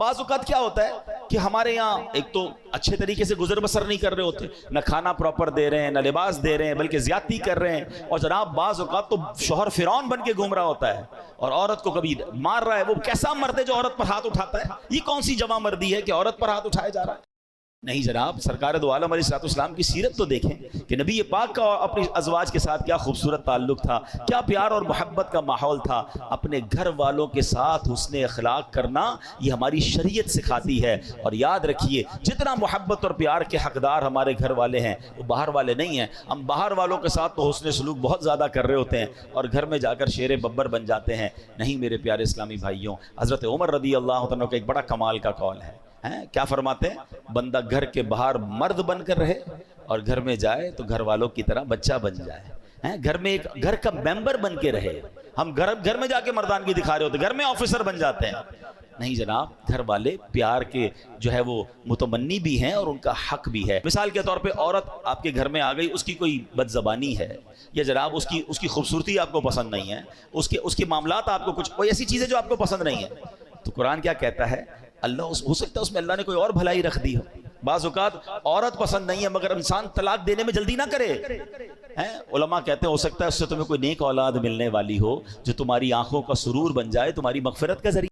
بعض اوقات کیا ہوتا ہے کہ ہمارے یہاں ایک تو اچھے طریقے سے گزر بسر نہیں کر رہے ہوتے، نہ کھانا پراپر دے رہے ہیں، نہ لباس دے رہے ہیں، بلکہ زیادتی کر رہے ہیں، اور جناب بعض اوقات تو شوہر فرعون بن کے گھوم رہا ہوتا ہے اور عورت کو کبھی مار رہا ہے۔ وہ کیسا مرد ہے جو عورت پر ہاتھ اٹھاتا ہے؟ یہ کون سی جوان مردی ہے کہ عورت پر ہاتھ اٹھایا جا رہا ہے؟ نہیں جناب، سرکار دو عالم علیہ السلام کی سیرت تو دیکھیں کہ نبی پاک کا اپنی ازواج کے ساتھ کیا خوبصورت تعلق تھا، کیا پیار اور محبت کا ماحول تھا۔ اپنے گھر والوں کے ساتھ حسن اخلاق کرنا یہ ہماری شریعت سکھاتی ہے۔ اور یاد رکھیے، جتنا محبت اور پیار کے حقدار ہمارے گھر والے ہیں وہ باہر والے نہیں ہیں۔ ہم باہر والوں کے ساتھ تو حسن سلوک بہت زیادہ کر رہے ہوتے ہیں اور گھر میں جا کر شیر ببر بن جاتے ہیں۔ نہیں میرے پیارے اسلامی بھائیوں، حضرت عمر رضی اللہ عنہ کا ایک بڑا کمال کا قول ہے، کیا فرماتے ہیں؟ بندہ گھر کے باہر مرد بن کر رہے اور گھر میں جائے تو گھر والوں کی طرح بچہ بن جائے، گھر میں ایک گھر کا ممبر بن کے رہے۔ ہم گھر میں جا کے مردانگی دکھا رہے ہوتے، گھر میں آفیسر بن جاتے ہیں۔ نہیں جناب، گھر والے پیار کے جو ہے وہ متمنی بھی ہیں اور ان کا حق بھی ہے۔ مثال کے طور پہ عورت آپ کے گھر میں آ گئی، اس کی کوئی بد زبانی ہے یا جناب اس کی خوبصورتی آپ کو پسند نہیں ہے، اس کے معاملات آپ کو کوئی ایسی چیزیں جو آپ کو پسند نہیں ہے، تو قرآن کیا کہتا ہے؟ ہو سکتا ہے اس میں اللہ نے کوئی اور بھلائی رکھ دی ہو۔ بعض اوقات عورت پسند نہیں ہے مگر انسان طلاق دینے میں جلدی نہ کرے۔ علماء کہتے ہیں ہو سکتا ہے اس سے تمہیں کوئی نیک اولاد ملنے والی ہو جو تمہاری آنکھوں کا سرور بن جائے، تمہاری مغفرت کا ذریعہ